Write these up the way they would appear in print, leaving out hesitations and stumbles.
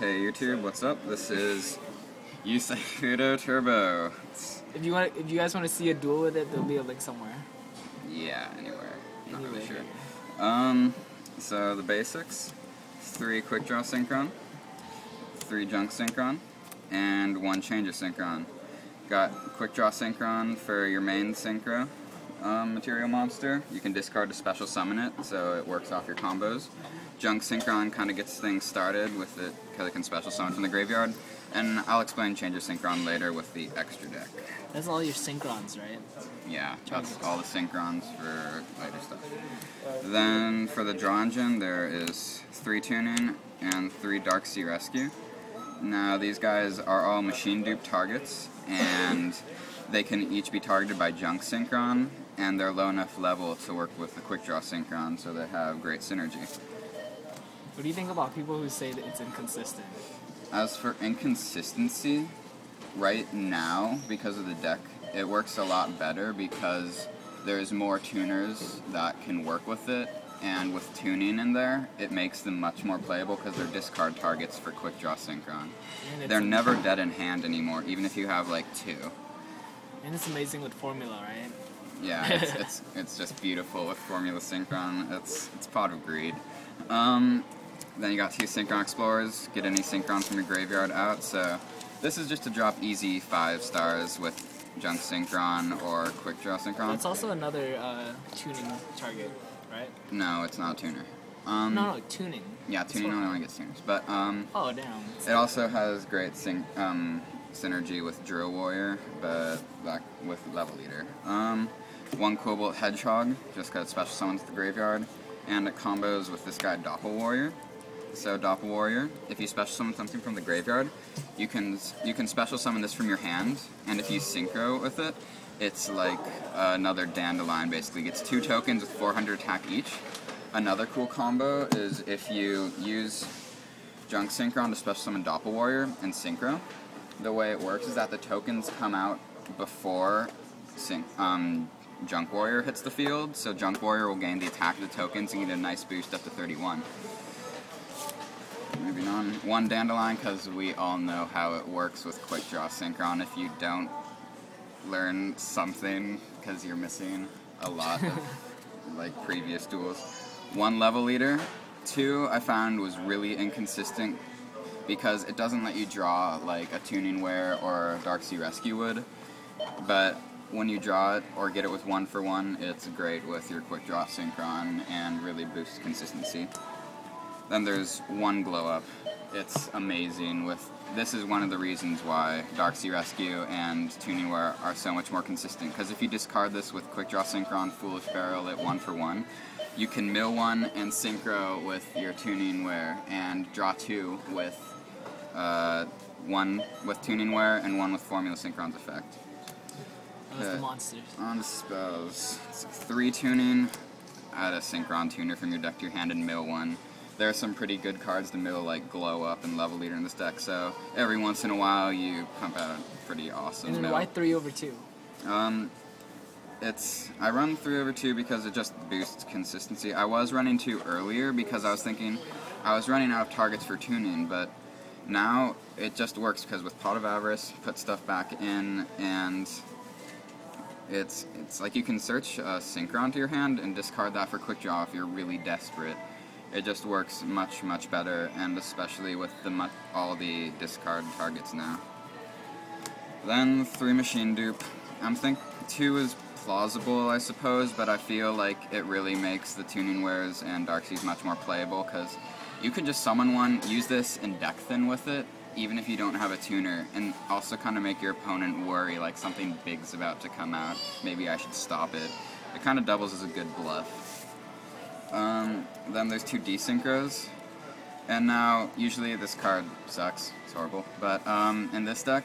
Hey YouTube, what's up? This is Yusei Turbo. If you guys want to see a duel with it, there'll be a link somewhere. Yeah, anywhere. Not really sure. Yeah. So the basics: 3 quick draw synchron, 3 junk synchron, and 1 change of synchron. Got quick draw synchron for your main synchro material monster. You can discard to special summon it, so it works off your combos. Junk synchron kind of gets things started with it because it can special summon from the graveyard. And I'll explain change of synchron later with the extra deck. That's all your synchrons, right? Yeah, that's all the synchrons for later stuff. Then for the draw engine, there is 3 tuning and 3 Dark Sea Rescue. Now these guys are all machine dupe targets, and they can each be targeted by junk synchron, and they're low enough level to work with the quick draw synchron, so they have great synergy. What do you think about people who say that it's inconsistent? As for inconsistency, right now, because of the deck, it works a lot better because there's more tuners that can work with it, and with tuning in there, it makes them much more playable because they're discard targets for quick draw synchron. They're never dead in hand anymore, even if you have like 2. And it's amazing with formula, right? Yeah, it's just beautiful with formula synchron. It's pot of greed. Then you got 2 Synchron Explorers, get any Synchron from your graveyard out, so this is just to drop easy 5 stars with Junk Synchron or Quick Draw Synchron. It's also another tuning target, right? No, it's not a tuner. No, tuning. Yeah, tuning only gets tuners, but oh, damn. It also has great synergy with Drill Warrior, but with Level Leader. 1 Cobalt Hedgehog, just because special summons the graveyard, and it combos with this guy Doppel Warrior. So Doppel Warrior, if you special summon something from the graveyard, you can special summon this from your hand, and if you synchro with it, it's like another Dandelion basically. It gets 2 tokens with 400 attack each. Another cool combo is if you use Junk Synchron to special summon Doppel Warrior and synchro. The way it works is that the tokens come out before Junk Warrior hits the field, so Junk Warrior will gain the attack of the tokens and get a nice boost up to 31. Moving on, 1 Dandelion, because we all know how it works with Quick Draw Synchron. If you don't learn something, because you're missing a lot of like previous duels. 1 Level Leader. 2 I found was really inconsistent because it doesn't let you draw like a Tuning Wear or Dark Sea Rescue would, but when you draw it or get it with 1-for-1, it's great with your Quick Draw Synchron and really boosts consistency. Then there's 1 Glow Up. It's amazing. This is one of the reasons why Dark Sea Rescue and Tuning Wear are so much more consistent, because if you discard this with Quick Draw Synchron, Foolish Barrel at 1-for-1, you can mill 1 and synchro with your Tuning Wear and draw 2 with 1 with Tuning Wear and 1 with Formula Synchron's effect. That's the monsters. On to spells. 3 tuning, add a Synchron tuner from your deck to your hand and mill 1. There are some pretty good cards to mill, like Glow Up and Level Leader in this deck, so every once in a while you pump out a pretty awesome And then mill. why 3/2? I run 3/2 because it just boosts consistency. I was running 2 earlier because I was thinking I was running out of targets for tuning, but now it just works because with Pot of Avarice, put stuff back in, and it's like you can search Synchron to your hand and discard that for Quick Draw if you're really desperate. It just works much, much better, and especially with all the discard targets now. Then 3 Machine Dupe. I think 2 is plausible, I suppose, but I feel like it really makes the Tuning Wares and Dark Seas much more playable, because you can just summon 1, use this, and deck thin with it, even if you don't have a tuner, and also kind of make your opponent worry, like something big's about to come out. Maybe I should stop it. It kind of doubles as a good bluff. Then there's 2 desynchros, and now usually this card sucks, it's horrible, but in this deck,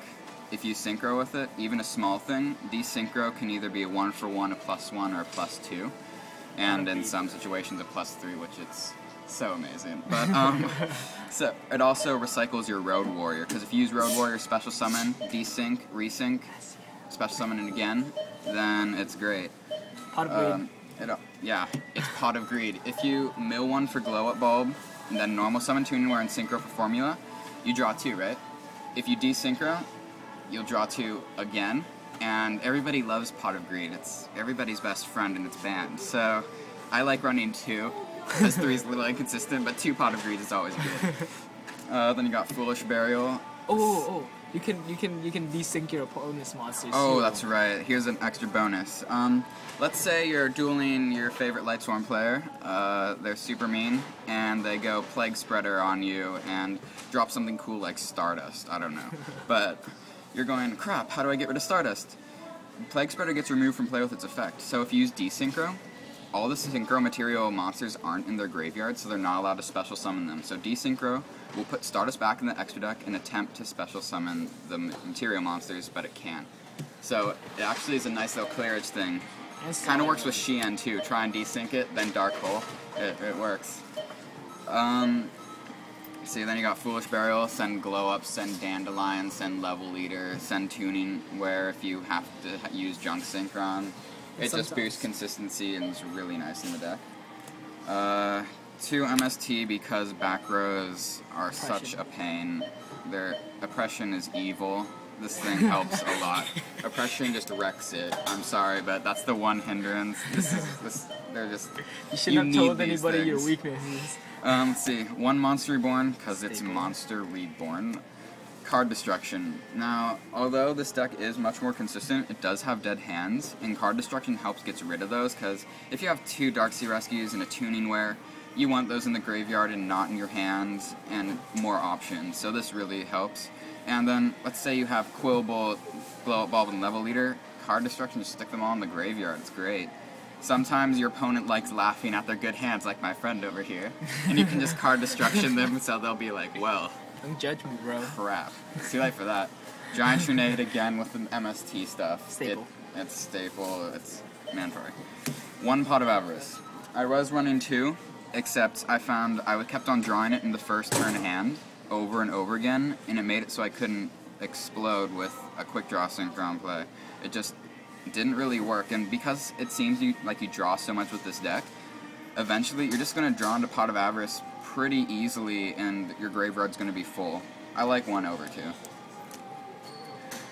if you synchro with it, even a small thing, desynchro can either be a 1-for-1, a +1, or a +2, and in some situations a +3, which it's so amazing. But so it also recycles your Road Warrior, because if you use Road Warrior special summon, desync, resync, special summon it again, then it's great. Pot of Greed. Yeah, it's Pot of Greed. If you mill 1 for Glow Up Bulb, and then normal summon Tuning Wear and synchro for formula, you draw 2, right? If you desynchro, you'll draw 2 again, and everybody loves Pot of Greed. It's everybody's best friend in its band. So I like running 2, because 3 is a little inconsistent, but 2 Pot of Greed is always good. Then you got Foolish Burial. You can desync your opponent's monsters. Oh, that's right. Here's an extra bonus. Let's say you're dueling your favorite Lightsworn player. They're super mean, and they go Plague Spreader on you and drop something cool like Stardust. I don't know. But you're going, crap, how do I get rid of Stardust? Plague Spreader gets removed from play with its effect. So if you use Desynchro, all the Synchro material monsters aren't in their graveyard, so they're not allowed to special summon them. So Desynchro will put Stardust back in the extra deck and attempt to special summon the material monsters, but it can't. So it actually is a nice little clearage thing. Kind of works with Shien too. Try and desync it, then Dark Hole. It works. See, then you got Foolish Burial, send Glow Up, send Dandelion, send Level Leader, send Tuning, where if you have to use Junk Synchron, it just boosts consistency and is really nice in the deck. 2 MST because back rows are such a pain. Their Oppression is evil. This thing helps a lot. Oppression just wrecks it. I'm sorry, but that's the one hindrance. They're just. You shouldn't have told anybody your weaknesses. Let's see. 1 Monster Reborn because it's Monster Reborn. Card Destruction. Now, although this deck is much more consistent, it does have dead hands, and Card Destruction helps get rid of those, because if you have 2 Darksea Rescues and a Tuning Wear, you want those in the graveyard and not in your hands, and more options, so this really helps. And then, let's say you have Quillbolt, Blow Up Bulb, and Level Leader, Card Destruction, just stick them all in the graveyard, it's great. Sometimes your opponent likes laughing at their good hands, like my friend over here, and you can just Card Destruction them, so they'll be like, well... Don't judge me, bro. Crap. It's too late for that. Giant Trinade again with the MST stuff. Staple. It's staple. It's mandatory. 1 Pot of Avarice. I was running 2, except I found I kept on drawing it in the first turn hand over and over again, and it made it so I couldn't explode with a quick draw synchron play. It just didn't really work, and because it seems like you draw so much with this deck, eventually you're just going to draw into Pot of Avarice pretty easily, and your graveyard's going to be full. I like 1 over 2.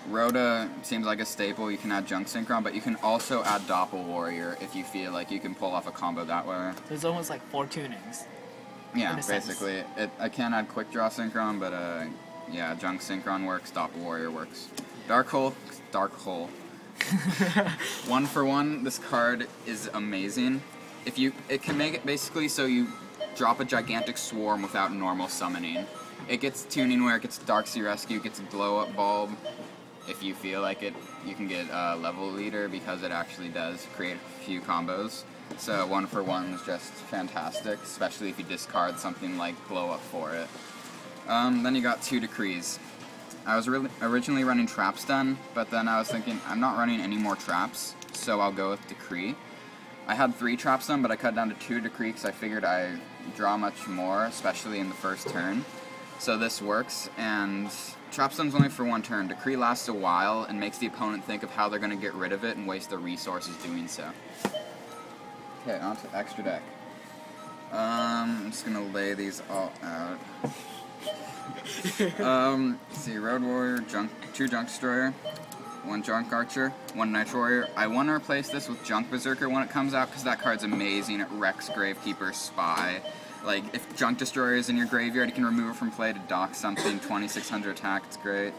Rhoda seems like a staple. You can add Junk Synchron, but you can also add Doppel Warrior if you feel like you can pull off a combo that way. There's almost like 4 tunings. Yeah, basically. I can't add Quick Draw Synchron, but yeah, Junk Synchron works, Doppel Warrior works. Dark Hole. 1 for 1, this card is amazing. It can make it basically so you drop a gigantic swarm without normal summoning. It gets Tuning Wear, it gets Darksea Rescue, it gets Glow Up Bulb. If you feel like it, you can get Level Leader because it actually does create a few combos. So 1 for 1 is just fantastic, especially if you discard something like Glow Up for it. Then you got 2 Decrees. I was originally running Trap Stun, but then I was thinking, I'm not running any more traps, so I'll go with Decree. I had 3 Trap Stun, but I cut down to 2 Decree because I figured I draw much more, especially in the first turn. So this works, and Trap Stun's only for 1 turn. Decree lasts a while and makes the opponent think of how they're going to get rid of it and waste their resources doing so. Okay, on to extra deck. I'm just going to lay these all out. Let's see, Road Warrior, 2 Junk Destroyer, 1 Junk Archer, 1 Nitro Warrior. I want to replace this with Junk Berserker when it comes out because that card's amazing. It wrecks Gravekeeper's Spy. Like, if Junk Destroyer is in your graveyard, you can remove it from play to dock something. 2600 attack, it's great.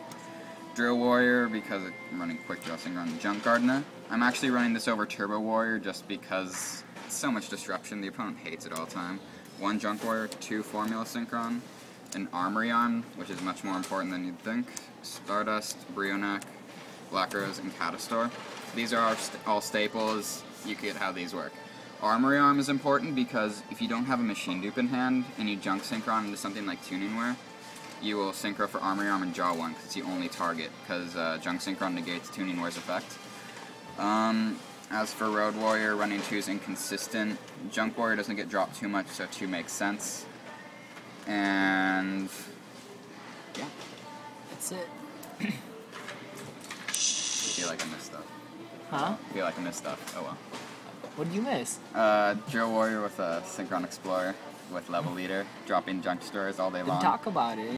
Drill Warrior because I'm running Quick Draw Synchron on Junk Gardener. I'm actually running this over Turbo Warrior just because it's so much disruption. The opponent hates it all the time. 1 Junk Warrior, 2 Formula Synchron, an Armory Arm, which is much more important than you'd think. Stardust, Brionac, Black Rose, and Catastor. These are all staples. You get how these work. Armory Arm is important because if you don't have a Machine Dupe in hand and you Junk Synchron into something like Tuning Wear, you will Synchro for Armory Arm and draw 1 because it's the only target, because Junk Synchron negates Tuning Wear's effect. As for Road Warrior, running 2 is inconsistent. Junk Warrior doesn't get dropped too much, so 2 makes sense. And yeah. That's it. I feel like I missed stuff. Huh? I feel like I missed stuff. Oh well. What did you miss? Drill Warrior with a Synchron Explorer with Level Leader, dropping Junk Destroyers all day long. Talk about it.